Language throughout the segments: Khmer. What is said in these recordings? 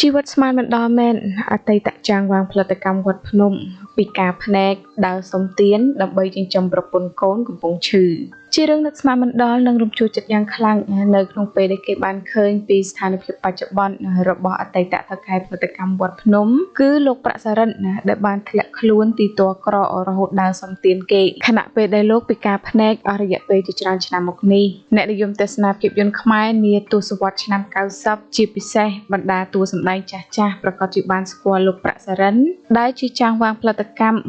ជីវិតស្មានមិនដល់មែនអតីតចាងវាងផលិតកម្មវត្តភ្នំពីការភ្នែកដើរសុំទានដើម្បីចិញ្ចឹមប្រពន្ធកូនកំពុងឈឺជារឿងនឹកស្មានមិនដល់និងរំជួលចិត្តយ៉ាងខ្លាំងនៅក្នុងពេលដែលគេបានឃើញពីស្ថានភាពបច្ចុប្បន្នរបស់អតីតថៅកែផលិតកម្មវត្តភ្នំគឺលោកប្រាក់សរិនដែលបានធ្លាក់ខ្លួនទីតក្ររហូតដើរសុំទានគេខណៈពេលដែលលោកពិការភ្នែកអស់រយៈពេលជាច្រើនឆ្នាំមកនេះអ្នកនិយមទស្សនាភាពយន្តខ្មែរនាទសវត្សរ៍ឆ្នាំ90ជាពិសេសបណ្ដាតួសម្ដែងចាស់ៗប្រកាសជាបានស្គាល់លោកប្រាក់សរិនដែលជាចាងវាងផលិតកម្ម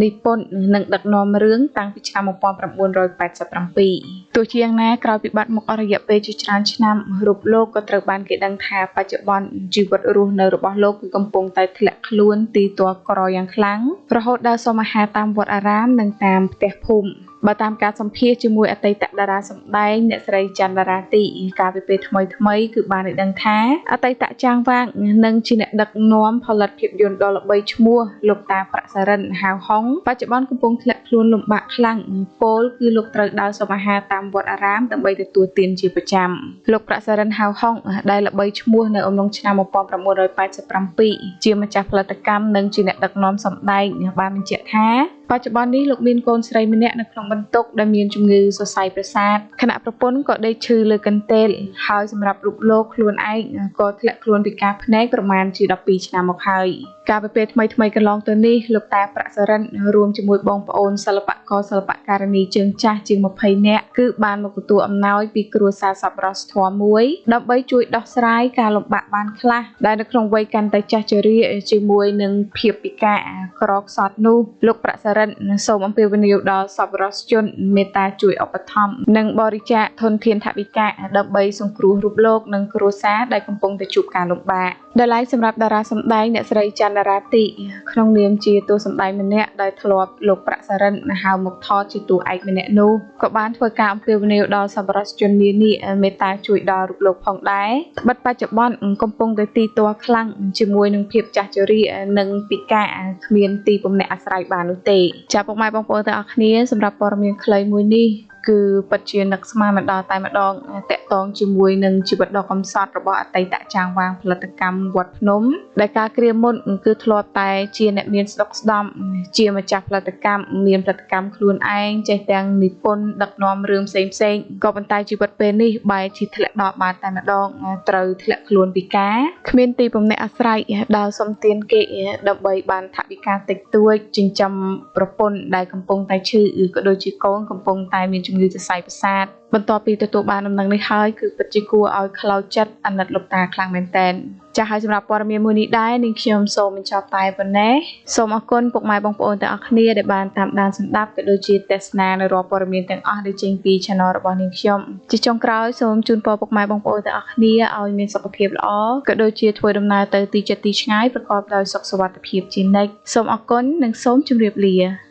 និពន្ធនិងដឹកនាំរឿងតាំងពីឆ្នាំ1987ទោះជាយ៉ាងណាក្រោយពីបាត់មុខអស់រយៈពេលជាច្រើនឆ្នាំរូបលោកក៏ត្រូវបានគេដឹងថាបច្ចុប្បន្នជីវិតរស់នៅរបស់លោកគឺកំពុងតែធ្លាក់ខ្លួនទីទ័លក្រយ៉ាងខ្លាំងរហូតដល់សុំអាហារតាមវត្តអារាមនិងតាមផ្ទះភូមិបើតាមការសម្ភាសជាមួយអតីតតារាសម្ដែងអ្នកស្រីច័ន្ទតារាទីកាលពីពេលថ្មីគឺបានឲ្យដឹងថាអតីតចាងវាងនិងជាអ្នកដឹកនាំផលិតភាពយន្តដ៏ល្បីឈ្មោះលោកតាប្រាក់សរិនហៅហុងបច្ចុប្បន្នកំពុងធ្លាក់ខ្លួនលំបាកខ្លាំងពោលគឺលោកត្រូវដើរសុំអាហារតាមវត្តអារាមដើម្បីទទួលទានជាប្រចាំលោកប្រាក់សរិនហៅហុងដែលល្បីឈ្មោះនៅអំឡុងឆ្នាំ1987ជាម្ចាស់ផលិតកម្មនិងជាអ្នកដឹកនាំសម្ដែងបានបញ្ជាក់ថាបច្ចុប្បន្ននេះលោកមានកូនស្រីម្នាក់នៅក្នុងបន្ទុកដែលមានជំងឺសរសៃប្រសាទខណៈប្រពន្ធក៏ដេកឈឺលើកន្ទេលហើយសម្រាប់រូបលោកខ្លួនឯងក៏ធ្លាក់ខ្លួនពិការភ្នែកប្រមាណជា12ឆ្នាំមកហើយកាលពីពេលថ្មីកន្លងទៅនេះលោកតាប្រាក់សរិនរួមជាមួយបងប្អូនសិល្បករសិល្បការិនីជើងចាស់ជាង20នាក់គឺបានមកទទួលអំណោយពីគ្រួសារសប្បុរសធម៌មួយដើម្បីជួយដោះស្រាយការលំបាកបានខ្លះដែលនៅក្នុងវ័យកាន់តែចាស់ជរាជាមួយនឹងភាពពិការក្រខ្សត់នោះលោកប្រាក់សរិនសូមអំពាវនាវដល់សប្បុរសជនមេត្តាជួយឧបត្ថម្ភនិងបរិច្ចាគធនធានថវិកាដើម្បីសង្គ្រោះរូបលោកនិងគ្រួសារដែលកំពុងតែជួបការលំបាកដែលឡែកសម្រាប់តារាសម្ដែងអ្នកស្រីច័ន្ទតារាទីក្នុងនាមជាតួសម្ដែងម្នាក់ដែលធ្លាប់លោកប្រាក់សរិនហៅមកថតជាតួឯកម្នាក់នោះក៏បានធ្វើការអំពាវនាវដល់សប្បុរសជននានាមេត្តាជួយដល់រូបលោកផងដែរបិទបច្ចុប្បន្នកំពុងតែទីតួខ្លាំងជាមួយនឹងភាពចាស់ជរានិងពិការគ្មានទីពំនាក់អាស្រ័យបាននោះទេចាពុកម៉ែបងប្អូនទាំងអស់គ្នាសម្រាប់ព័ត៌មានខ្លីមួយនេះគឺពិតជានឹកស្មានមិនដល់តែម្ដងតាក់ទងជាមួយនឹងជីវិតដ៏កំសត់របស់អតីតចាងវាងផលិតកម្មវត្តភ្នំដែលការគ្រាមុនគឺធ្លាប់តែជាអ្នកមានស្ដុកស្ដំជាម្ចាស់ផលិតកម្មមានផលិតកម្មខ្លួនឯងចេះទាំងនិពន្ធដឹកនាំរឿងផ្សេងក៏ប៉ុន្តែជីវិតពេលនេះបែរជាធ្លាក់ដល់បានតែម្ដងត្រូវធ្លាក់ខ្លួនពិការគ្មានទីពំនាក់អាស្រ័យដល់សុំទានគេដើម្បីបានថវិកាតិចតួចចិញ្ចឹមប្រពន្ធដែលកំពុងតែឈឺក៏ដូចជាកូនកំពុងតែមានជំងឺសរសៃប្រសាទបន្ទាប់ពីទទួលបានដំណឹងនេះហើយគឺពិតជាគួរឲ្យខ្លោចចិត្តអាណិតលោកតាខ្លាំងមែនទែនចា៎ហើយសម្រាប់ព័ត៌មានមួយនេះដែរនាងខ្ញុំសូមបញ្ចប់តែប៉ុណ្ណេះសូមអរគុណពុកម៉ែបងប្អូនទាំងអស់គ្នាដែលបានតាមដានស្ដាប់ក៏ដូចជាទស្សនានៅរាល់ព័ត៌មានទាំងអស់ដែលចេញពី Channel របស់នាងខ្ញុំជាចុងក្រោយសូមជូនពរពុកម៉ែបងប្អូនទាំងអស់គ្នាឲ្យមានសុខភាពល្អក៏ដូចជាធ្វើដំណើរទៅទីជិតទីឆ្ងាយប្រកបដោយសុខសុវត្ថិភាពជានិច្ចសូមអរគុណនិងសូមជម្រាបលា